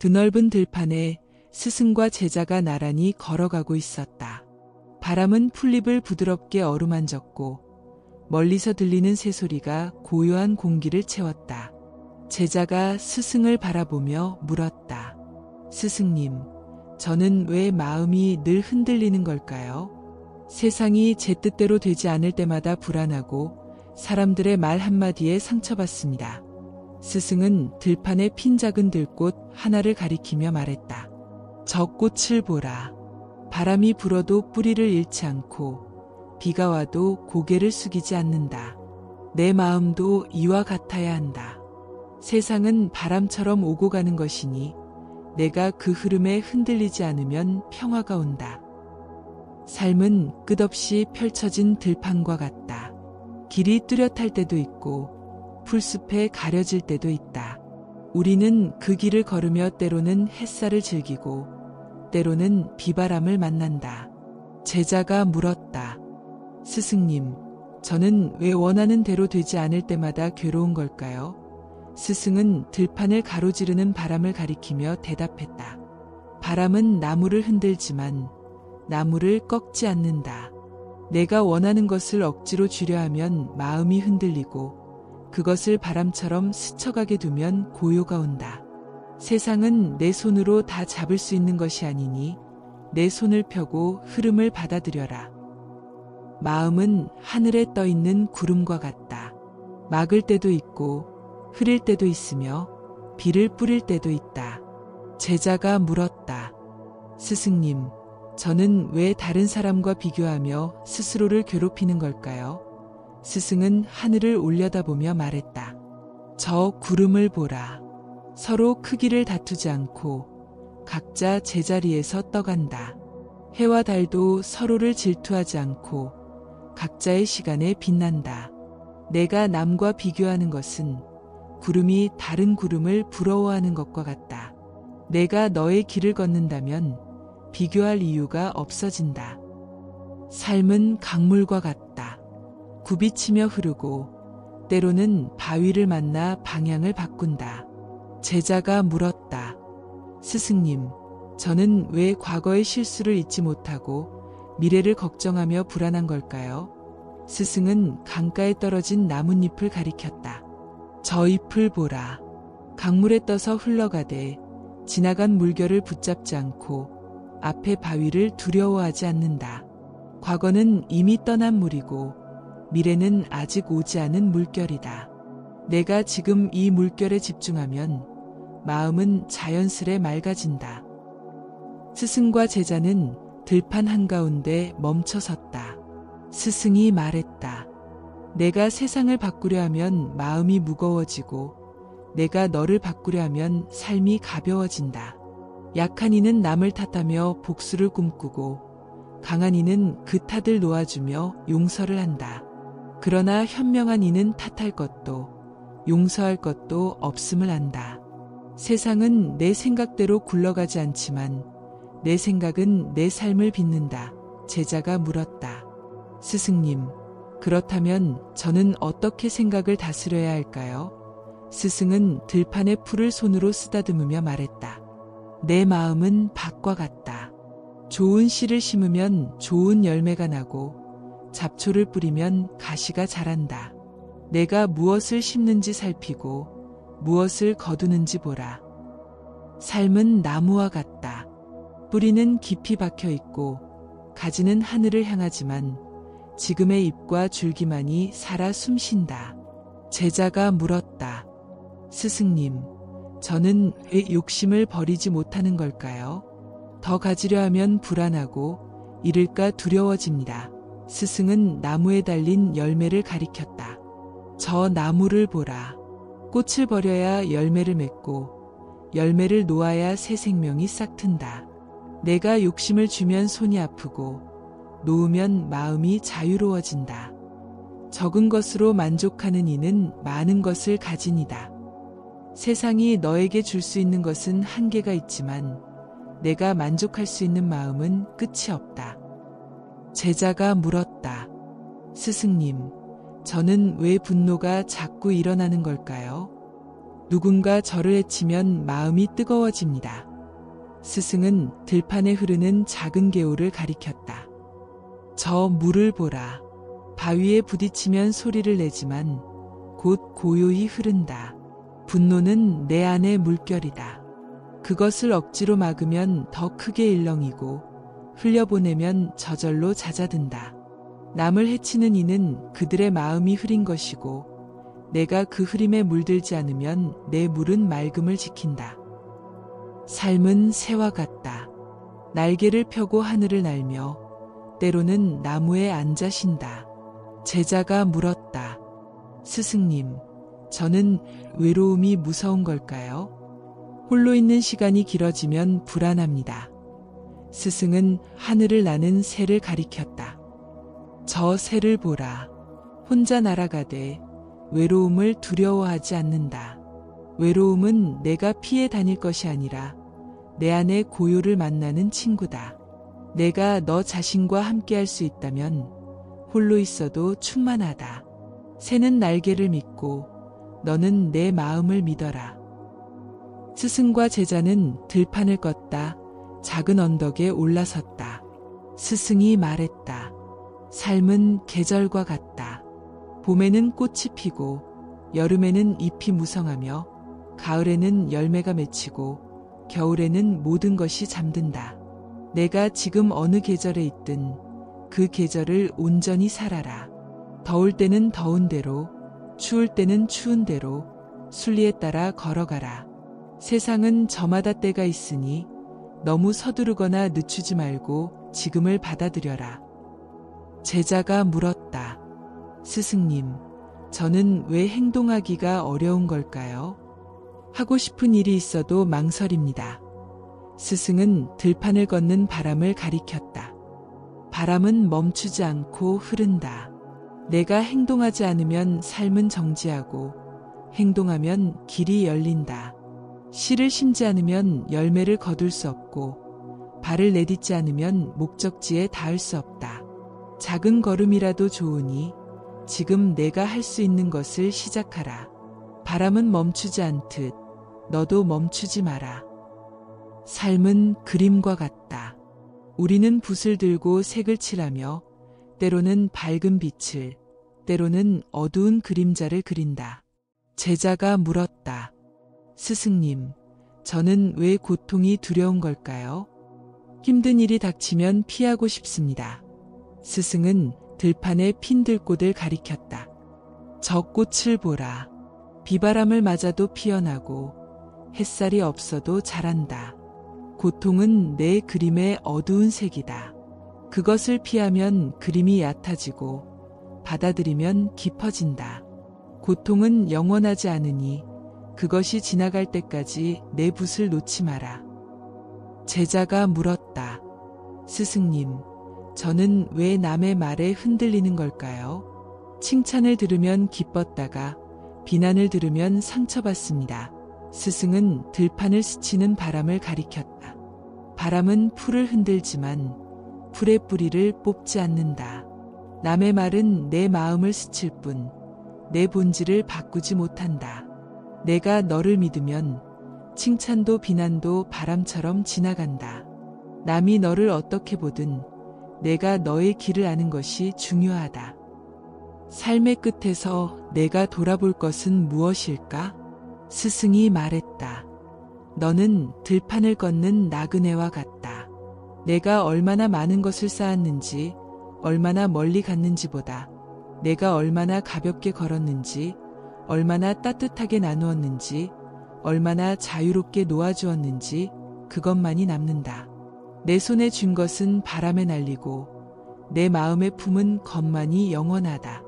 드넓은 들판에 스승과 제자가 나란히 걸어가고 있었다. 바람은 풀잎을 부드럽게 어루만졌고 멀리서 들리는 새소리가 고요한 공기를 채웠다. 제자가 스승을 바라보며 물었다. 스승님, 저는 왜 마음이 늘 흔들리는 걸까요? 세상이 제 뜻대로 되지 않을 때마다 불안하고 사람들의 말 한마디에 상처받습니다. 스승은 들판에 핀 작은 들꽃 하나를 가리키며 말했다. 저 꽃을 보라. 바람이 불어도 뿌리를 잃지 않고 비가 와도 고개를 숙이지 않는다. 내 마음도 이와 같아야 한다. 세상은 바람처럼 오고 가는 것이니 내가 그 흐름에 흔들리지 않으면 평화가 온다. 삶은 끝없이 펼쳐진 들판과 같다. 길이 뚜렷할 때도 있고 풀숲에 가려질 때도 있다. 우리는 그 길을 걸으며 때로는 햇살을 즐기고 때로는 비바람을 만난다. 제자가 물었다. 스승님, 저는 왜 원하는 대로 되지 않을 때마다 괴로운 걸까요? 스승은 들판을 가로지르는 바람을 가리키며 대답했다. 바람은 나무를 흔들지만 나무를 꺾지 않는다. 내가 원하는 것을 억지로 주려 하면 마음이 흔들리고 그것을 바람처럼 스쳐가게 두면 고요가 온다. 세상은 내 손으로 다 잡을 수 있는 것이 아니니 내 손을 펴고 흐름을 받아들여라. 마음은 하늘에 떠 있는 구름과 같다. 막을 때도 있고 흐릴 때도 있으며 비를 뿌릴 때도 있다. 제자가 물었다. 스승님, 저는 왜 다른 사람과 비교하며 스스로를 괴롭히는 걸까요? 스승은 하늘을 올려다보며 말했다. 저 구름을 보라. 서로 크기를 다투지 않고 각자 제자리에서 떠간다. 해와 달도 서로를 질투하지 않고 각자의 시간에 빛난다. 내가 남과 비교하는 것은 구름이 다른 구름을 부러워하는 것과 같다. 내가 너의 길을 걷는다면 비교할 이유가 없어진다. 삶은 강물과 같다. 굽이치며 흐르고 때로는 바위를 만나 방향을 바꾼다. 제자가 물었다. 스승님, 저는 왜 과거의 실수를 잊지 못하고 미래를 걱정하며 불안한 걸까요? 스승은 강가에 떨어진 나뭇잎을 가리켰다. 저 잎을 보라. 강물에 떠서 흘러가되 지나간 물결을 붙잡지 않고 앞에 바위를 두려워하지 않는다. 과거는 이미 떠난 물이고 미래는 아직 오지 않은 물결이다. 내가 지금 이 물결에 집중하면 마음은 자연스레 맑아진다. 스승과 제자는 들판 한가운데 멈춰섰다. 스승이 말했다. 내가 세상을 바꾸려 하면 마음이 무거워지고 내가 너를 바꾸려 하면 삶이 가벼워진다. 약한 이는 남을 탓하며 복수를 꿈꾸고 강한 이는 그 탓을 놓아주며 용서를 한다. 그러나 현명한 이는 탓할 것도 용서할 것도 없음을 안다. 세상은 내 생각대로 굴러가지 않지만 내 생각은 내 삶을 빚는다. 제자가 물었다. 스승님, 그렇다면 저는 어떻게 생각을 다스려야 할까요? 스승은 들판의 풀을 손으로 쓰다듬으며 말했다. 내 마음은 밭과 같다. 좋은 씨를 심으면 좋은 열매가 나고 잡초를 뿌리면 가시가 자란다. 내가 무엇을 심는지 살피고 무엇을 거두는지 보라. 삶은 나무와 같다. 뿌리는 깊이 박혀 있고 가지는 하늘을 향하지만 지금의 잎과 줄기만이 살아 숨쉰다. 제자가 물었다. 스승님, 저는 왜 욕심을 버리지 못하는 걸까요? 더 가지려 하면 불안하고 잃을까 두려워집니다. 스승은 나무에 달린 열매를 가리켰다. 저 나무를 보라. 꽃을 버려야 열매를 맺고 열매를 놓아야 새 생명이 싹튼다. 내가 욕심을 주면 손이 아프고 놓으면 마음이 자유로워진다. 적은 것으로 만족하는 이는 많은 것을 가지니다. 세상이 너에게 줄 수 있는 것은 한계가 있지만 내가 만족할 수 있는 마음은 끝이 없다. 제자가 물었다. 스승님, 저는 왜 분노가 자꾸 일어나는 걸까요? 누군가 저를 해치면 마음이 뜨거워집니다. 스승은 들판에 흐르는 작은 개울을 가리켰다. 저 물을 보라. 바위에 부딪히면 소리를 내지만 곧 고요히 흐른다. 분노는 내 안의 물결이다. 그것을 억지로 막으면 더 크게 일렁이고 흘려보내면 저절로 잦아든다. 남을 해치는 이는 그들의 마음이 흐린 것이고 내가 그 흐림에 물들지 않으면 내 물은 맑음을 지킨다. 삶은 새와 같다. 날개를 펴고 하늘을 날며 때로는 나무에 앉아 쉰다. 제자가 물었다. 스승님, 저는 외로움이 무서운 걸까요? 홀로 있는 시간이 길어지면 불안합니다. 스승은 하늘을 나는 새를 가리켰다. 저 새를 보라. 혼자 날아가되 외로움을 두려워하지 않는다. 외로움은 내가 피해 다닐 것이 아니라 내 안의 고요를 만나는 친구다. 내가 너 자신과 함께할 수 있다면 홀로 있어도 충만하다. 새는 날개를 믿고 너는 내 마음을 믿어라. 스승과 제자는 들판을 걷다 작은 언덕에 올라섰다. 스승이 말했다. 삶은 계절과 같다. 봄에는 꽃이 피고 여름에는 잎이 무성하며 가을에는 열매가 맺히고 겨울에는 모든 것이 잠든다. 내가 지금 어느 계절에 있든 그 계절을 온전히 살아라. 더울 때는 더운 대로, 추울 때는 추운 대로 순리에 따라 걸어가라. 세상은 저마다 때가 있으니 너무 서두르거나 늦추지 말고 지금을 받아들여라. 제자가 물었다. 스승님, 저는 왜 행동하기가 어려운 걸까요? 하고 싶은 일이 있어도 망설입니다. 스승은 들판을 걷는 바람을 가리켰다. 바람은 멈추지 않고 흐른다. 내가 행동하지 않으면 삶은 정지하고 행동하면 길이 열린다. 씨를 심지 않으면 열매를 거둘 수 없고 발을 내딛지 않으면 목적지에 닿을 수 없다. 작은 걸음이라도 좋으니 지금 내가 할 수 있는 것을 시작하라. 바람은 멈추지 않듯 너도 멈추지 마라. 삶은 그림과 같다. 우리는 붓을 들고 색을 칠하며 때로는 밝은 빛을, 때로는 어두운 그림자를 그린다. 제자가 물었다. 스승님, 저는 왜 고통이 두려운 걸까요? 힘든 일이 닥치면 피하고 싶습니다. 스승은 들판에 핀 들꽃을 가리켰다. 저 꽃을 보라. 비바람을 맞아도 피어나고 햇살이 없어도 자란다. 고통은 내 그림의 어두운 색이다. 그것을 피하면 그림이 얕아지고 받아들이면 깊어진다. 고통은 영원하지 않으니 그것이 지나갈 때까지 내 붓을 놓지 마라. 제자가 물었다. 스승님, 저는 왜 남의 말에 흔들리는 걸까요? 칭찬을 들으면 기뻤다가 비난을 들으면 상처받습니다. 스승은 들판을 스치는 바람을 가리켰다. 바람은 풀을 흔들지만 풀의 뿌리를 뽑지 않는다. 남의 말은 내 마음을 스칠 뿐 내 본질을 바꾸지 못한다. 내가 너를 믿으면 칭찬도 비난도 바람처럼 지나간다. 남이 너를 어떻게 보든 내가 너의 길을 아는 것이 중요하다. 삶의 끝에서 내가 돌아볼 것은 무엇일까? 스승이 말했다. 너는 들판을 걷는 나그네와 같다. 내가 얼마나 많은 것을 쌓았는지, 얼마나 멀리 갔는지보다 내가 얼마나 가볍게 걸었는지, 얼마나 따뜻하게 나누었는지, 얼마나 자유롭게 놓아주었는지 그것만이 남는다. 내 손에 쥔 것은 바람에 날리고 내 마음에 품은 것만이 영원하다.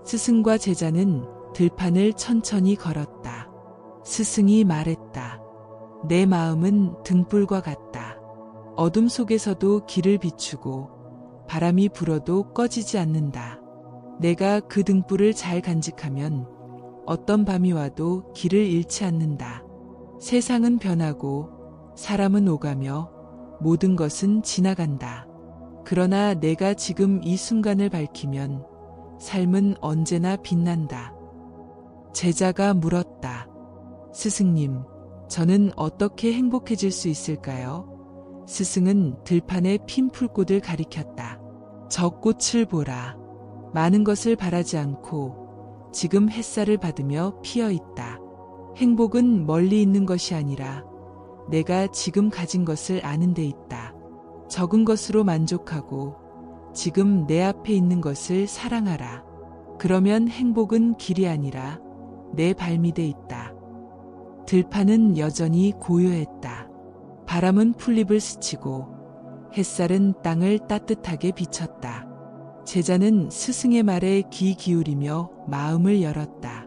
스승과 제자는 들판을 천천히 걸었다. 스승이 말했다. 내 마음은 등불과 같다. 어둠 속에서도 길을 비추고 바람이 불어도 꺼지지 않는다. 내가 그 등불을 잘 간직하면 어떤 밤이 와도 길을 잃지 않는다. 세상은 변하고 사람은 오가며 모든 것은 지나간다. 그러나 내가 지금 이 순간을 밝히면 삶은 언제나 빛난다. 제자가 물었다. 스승님, 저는 어떻게 행복해질 수 있을까요? 스승은 들판에 핀 풀꽃을 가리켰다. 저 꽃을 보라. 많은 것을 바라지 않고 지금 햇살을 받으며 피어 있다. 행복은 멀리 있는 것이 아니라 내가 지금 가진 것을 아는 데 있다. 적은 것으로 만족하고 지금 내 앞에 있는 것을 사랑하라. 그러면 행복은 길이 아니라 내 발밑에 있다. 들판은 여전히 고요했다. 바람은 풀잎을 스치고 햇살은 땅을 따뜻하게 비쳤다. 제자는 스승의 말에 귀 기울이며 마음을 열었다.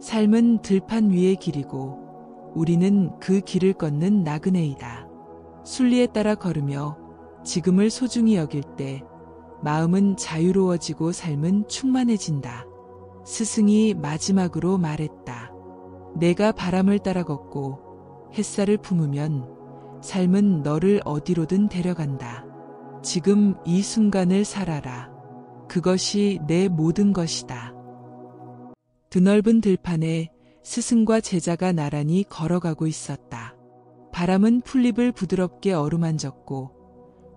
삶은 들판 위의 길이고 우리는 그 길을 걷는 나그네이다. 순리에 따라 걸으며 지금을 소중히 여길 때 마음은 자유로워지고 삶은 충만해진다. 스승이 마지막으로 말했다. 내가 바람을 따라 걷고 햇살을 품으면 삶은 너를 어디로든 데려간다. 지금 이 순간을 살아라. 그것이 내 모든 것이다. 드넓은 들판에 스승과 제자가 나란히 걸어가고 있었다. 바람은 풀잎을 부드럽게 어루만졌고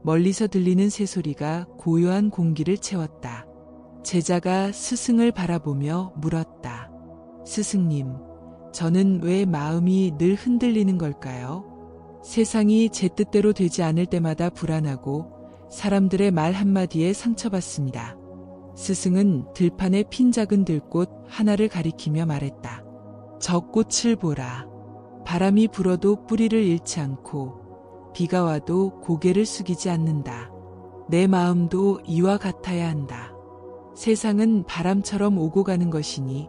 멀리서 들리는 새소리가 고요한 공기를 채웠다. 제자가 스승을 바라보며 물었다. 스승님, 저는 왜 마음이 늘 흔들리는 걸까요? 세상이 제 뜻대로 되지 않을 때마다 불안하고 사람들의 말 한마디에 상처받습니다. 스승은 들판에 핀 작은 들꽃 하나를 가리키며 말했다. 저 꽃을 보라. 바람이 불어도 뿌리를 잃지 않고 비가 와도 고개를 숙이지 않는다. 내 마음도 이와 같아야 한다. 세상은 바람처럼 오고 가는 것이니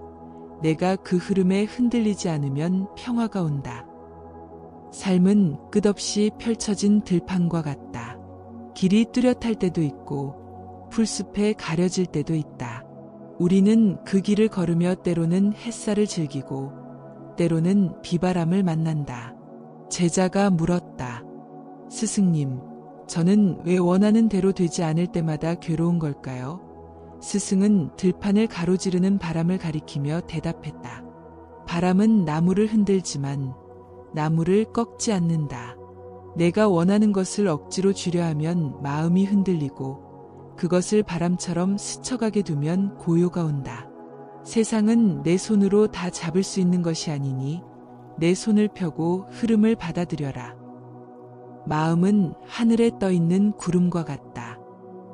내가 그 흐름에 흔들리지 않으면 평화가 온다. 삶은 끝없이 펼쳐진 들판과 같다. 길이 뚜렷할 때도 있고 풀숲에 가려질 때도 있다. 우리는 그 길을 걸으며 때로는 햇살을 즐기고 때로는 비바람을 만난다. 제자가 물었다. 스승님, 저는 왜 원하는 대로 되지 않을 때마다 괴로운 걸까요? 스승은 들판을 가로지르는 바람을 가리키며 대답했다. 바람은 나무를 흔들지만 나무를 꺾지 않는다. 내가 원하는 것을 억지로 주려 하면 마음이 흔들리고 그것을 바람처럼 스쳐가게 두면 고요가 온다. 세상은 내 손으로 다 잡을 수 있는 것이 아니니 내 손을 펴고 흐름을 받아들여라. 마음은 하늘에 떠 있는 구름과 같다.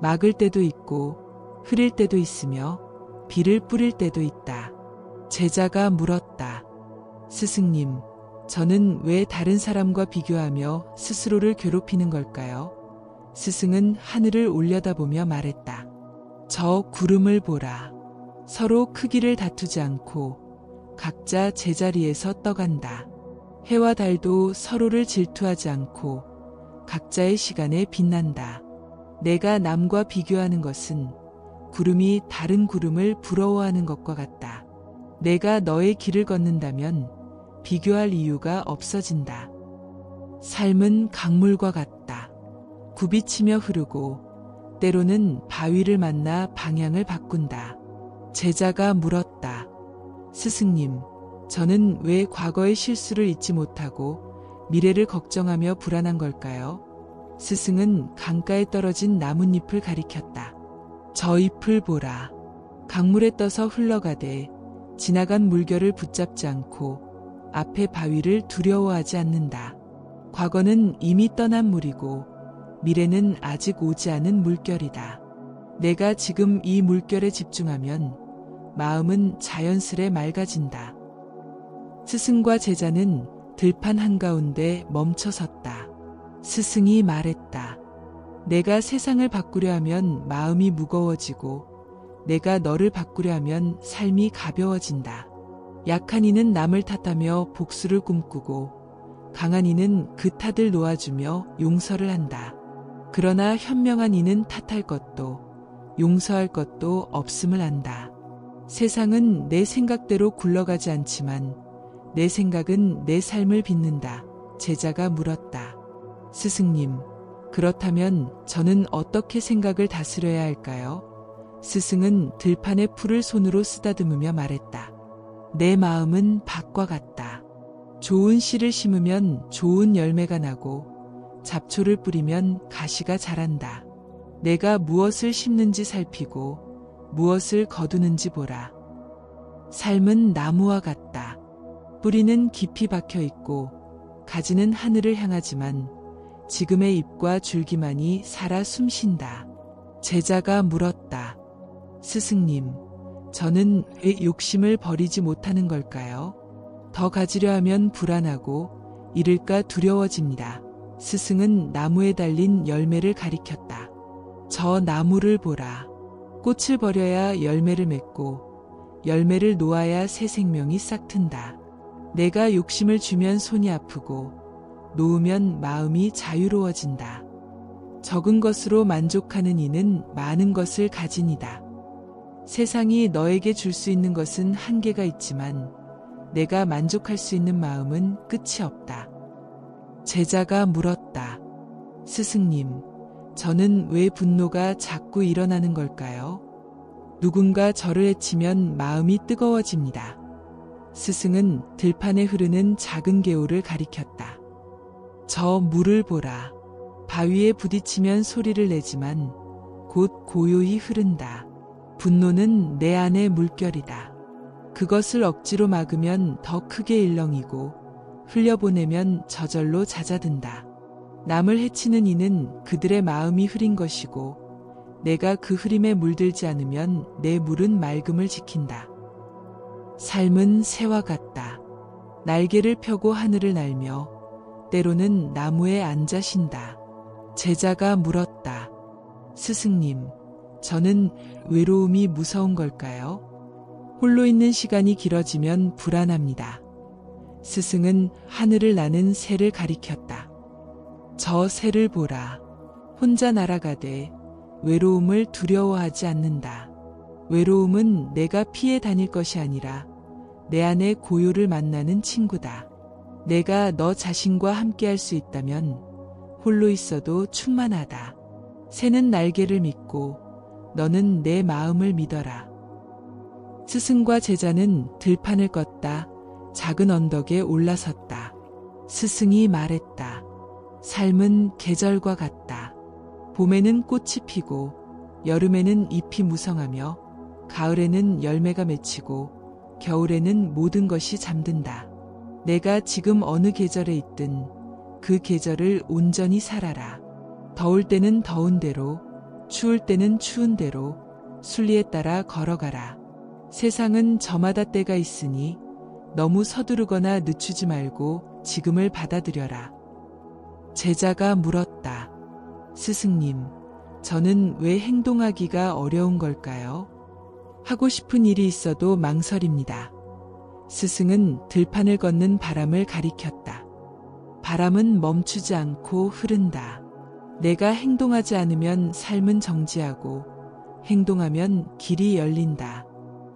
막을 때도 있고 흐릴 때도 있으며 비를 뿌릴 때도 있다. 제자가 물었다. 스승님, 저는 왜 다른 사람과 비교하며 스스로를 괴롭히는 걸까요? 스승은 하늘을 올려다보며 말했다. 저 구름을 보라. 서로 크기를 다투지 않고 각자 제자리에서 떠간다. 해와 달도 서로를 질투하지 않고 각자의 시간에 빛난다. 내가 남과 비교하는 것은 구름이 다른 구름을 부러워하는 것과 같다. 내가 너의 길을 걷는다면 비교할 이유가 없어진다. 삶은 강물과 같다. 굽이치며 흐르고 때로는 바위를 만나 방향을 바꾼다. 제자가 물었다. 스승님, 저는 왜 과거의 실수를 잊지 못하고 미래를 걱정하며 불안한 걸까요? 스승은 강가에 떨어진 나뭇잎을 가리켰다. 저 잎을 보라. 강물에 떠서 흘러가되 지나간 물결을 붙잡지 않고 앞에 바위를 두려워하지 않는다. 과거는 이미 떠난 물이고 미래는 아직 오지 않은 물결이다. 내가 지금 이 물결에 집중하면 마음은 자연스레 맑아진다. 스승과 제자는 들판 한가운데 멈춰섰다. 스승이 말했다. 내가 세상을 바꾸려 하면 마음이 무거워지고 내가 너를 바꾸려 하면 삶이 가벼워진다. 약한 이는 남을 탓하며 복수를 꿈꾸고 강한 이는 그 탓을 놓아주며 용서를 한다. 그러나 현명한 이는 탓할 것도 용서할 것도 없음을 안다. 세상은 내 생각대로 굴러가지 않지만 내 생각은 내 삶을 빚는다. 제자가 물었다. 스승님, 그렇다면 저는 어떻게 생각을 다스려야 할까요? 스승은 들판의 풀을 손으로 쓰다듬으며 말했다. 내 마음은 밭과 같다. 좋은 씨를 심으면 좋은 열매가 나고 잡초를 뿌리면 가시가 자란다. 내가 무엇을 심는지 살피고 무엇을 거두는지 보라. 삶은 나무와 같다. 뿌리는 깊이 박혀 있고 가지는 하늘을 향하지만 지금의 잎과 줄기만이 살아 숨쉰다. 제자가 물었다. 스승님, 저는 왜 욕심을 버리지 못하는 걸까요? 더 가지려 하면 불안하고 잃을까 두려워집니다. 스승은 나무에 달린 열매를 가리켰다. 저 나무를 보라. 꽃을 버려야 열매를 맺고 열매를 놓아야 새 생명이 싹튼다. 내가 욕심을 주면 손이 아프고 놓으면 마음이 자유로워진다. 적은 것으로 만족하는 이는 많은 것을 가진 이다. 세상이 너에게 줄 수 있는 것은 한계가 있지만 내가 만족할 수 있는 마음은 끝이 없다. 제자가 물었다. 스승님, 저는 왜 분노가 자꾸 일어나는 걸까요? 누군가 저를 해치면 마음이 뜨거워집니다. 스승은 들판에 흐르는 작은 개울을 가리켰다. 저 물을 보라. 바위에 부딪히면 소리를 내지만 곧 고요히 흐른다. 분노는 내 안의 물결이다. 그것을 억지로 막으면 더 크게 일렁이고 흘려보내면 저절로 잦아든다. 남을 해치는 이는 그들의 마음이 흐린 것이고 내가 그 흐림에 물들지 않으면 내 물은 맑음을 지킨다. 삶은 새와 같다. 날개를 펴고 하늘을 날며 때로는 나무에 앉아 쉰다. 제자가 물었다. 스승님, 저는 외로움이 무서운 걸까요? 홀로 있는 시간이 길어지면 불안합니다. 스승은 하늘을 나는 새를 가리켰다. 저 새를 보라. 혼자 날아가되 외로움을 두려워하지 않는다. 외로움은 내가 피해 다닐 것이 아니라 내 안의 고요를 만나는 친구다. 내가 너 자신과 함께할 수 있다면 홀로 있어도 충만하다. 새는 날개를 믿고 너는 내 마음을 믿어라. 스승과 제자는 들판을 걷다 작은 언덕에 올라섰다. 스승이 말했다. 삶은 계절과 같다. 봄에는 꽃이 피고 여름에는 잎이 무성하며 가을에는 열매가 맺히고 겨울에는 모든 것이 잠든다. 내가 지금 어느 계절에 있든 그 계절을 온전히 살아라. 더울 때는 더운 대로, 추울 때는 추운 대로 순리에 따라 걸어가라. 세상은 저마다 때가 있으니 너무 서두르거나 늦추지 말고 지금을 받아들여라. 제자가 물었다. 스승님, 저는 왜 행동하기가 어려운 걸까요? 하고 싶은 일이 있어도 망설입니다. 스승은 들판을 걷는 바람을 가리켰다. 바람은 멈추지 않고 흐른다. 내가 행동하지 않으면 삶은 정지하고 행동하면 길이 열린다.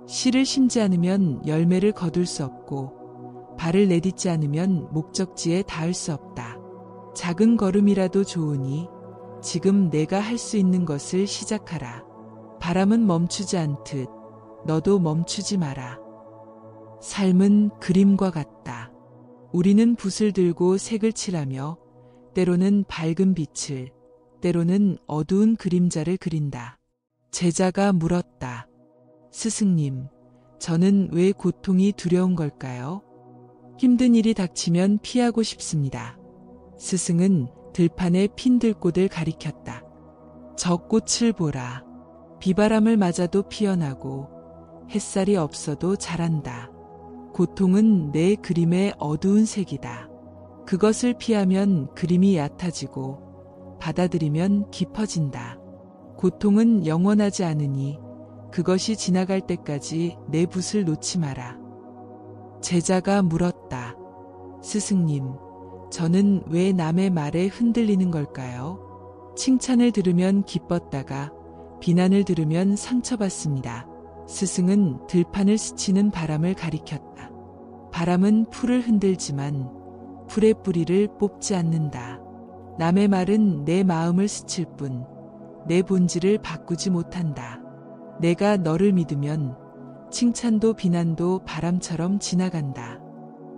씨를 심지 않으면 열매를 거둘 수 없고 발을 내딛지 않으면 목적지에 닿을 수 없다. 작은 걸음이라도 좋으니 지금 내가 할 수 있는 것을 시작하라. 바람은 멈추지 않듯 너도 멈추지 마라. 삶은 그림과 같다. 우리는 붓을 들고 색을 칠하며 때로는 밝은 빛을, 때로는 어두운 그림자를 그린다. 제자가 물었다. 스승님, 저는 왜 고통이 두려운 걸까요? 힘든 일이 닥치면 피하고 싶습니다. 스승은 들판에 핀 들꽃을 가리켰다. 저 꽃을 보라. 비바람을 맞아도 피어나고 햇살이 없어도 자란다. 고통은 내 그림의 어두운 색이다. 그것을 피하면 그림이 얕아지고 받아들이면 깊어진다. 고통은 영원하지 않으니 그것이 지나갈 때까지 내 붓을 놓지 마라. 제자가 물었다. 스승님, 저는 왜 남의 말에 흔들리는 걸까요? 칭찬을 들으면 기뻤다가 비난을 들으면 상처받습니다. 스승은 들판을 스치는 바람을 가리켰다. 바람은 풀을 흔들지만 풀의 뿌리를 뽑지 않는다. 남의 말은 내 마음을 스칠 뿐 내 본질을 바꾸지 못한다. 내가 너를 믿으면 칭찬도 비난도 바람처럼 지나간다.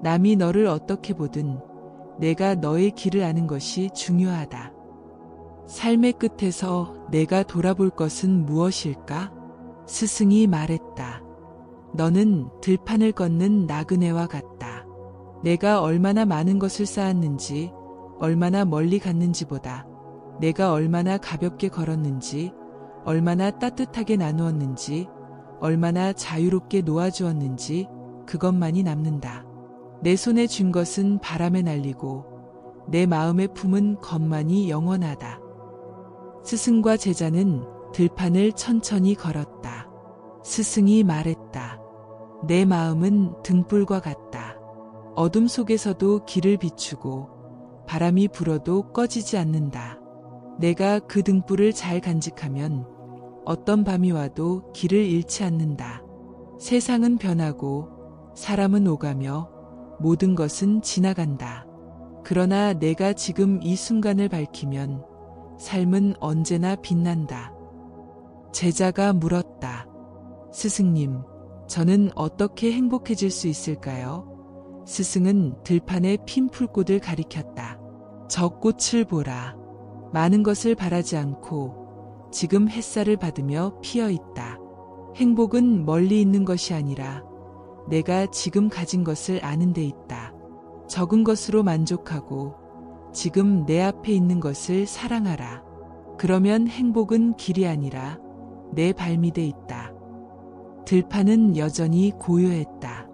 남이 너를 어떻게 보든 내가 너의 길을 아는 것이 중요하다. 삶의 끝에서 내가 돌아볼 것은 무엇일까? 스승이 말했다. 너는 들판을 걷는 나그네와 같다. 내가 얼마나 많은 것을 쌓았는지, 얼마나 멀리 갔는지보다 내가 얼마나 가볍게 걸었는지, 얼마나 따뜻하게 나누었는지, 얼마나 자유롭게 놓아주었는지 그것만이 남는다. 내 손에 쥔 것은 바람에 날리고 내 마음에 품은 것만이 영원하다. 스승과 제자는 들판을 천천히 걸었다. 스승이 말했다. 내 마음은 등불과 같다. 어둠 속에서도 길을 비추고 바람이 불어도 꺼지지 않는다. 내가 그 등불을 잘 간직하면 어떤 밤이 와도 길을 잃지 않는다. 세상은 변하고 사람은 오가며 모든 것은 지나간다. 그러나 내가 지금 이 순간을 밝히면 삶은 언제나 빛난다. 제자가 물었다. 스승님, 저는 어떻게 행복해질 수 있을까요? 스승은 들판에 핀 풀꽃을 가리켰다. 저 꽃을 보라. 많은 것을 바라지 않고 지금 햇살을 받으며 피어 있다. 행복은 멀리 있는 것이 아니라 내가 지금 가진 것을 아는 데 있다. 적은 것으로 만족하고 지금 내 앞에 있는 것을 사랑하라. 그러면 행복은 길이 아니라 내 발밑에 있다. 들판은 여전히 고요했다.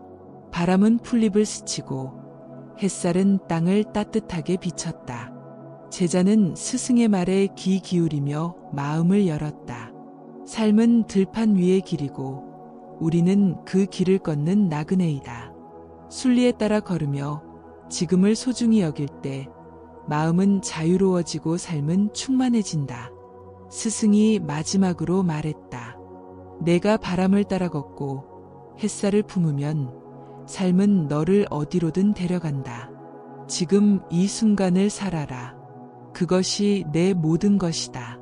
바람은 풀잎을 스치고 햇살은 땅을 따뜻하게 비쳤다. 제자는 스승의 말에 귀 기울이며 마음을 열었다. 삶은 들판 위의 길이고 우리는 그 길을 걷는 나그네이다. 순리에 따라 걸으며 지금을 소중히 여길 때 마음은 자유로워지고 삶은 충만해진다. 스승이 마지막으로 말했다. 내가 바람을 따라 걷고 햇살을 품으면 삶은 너를 어디로든 데려간다. 지금 이 순간을 살아라. 그것이 내 모든 것이다.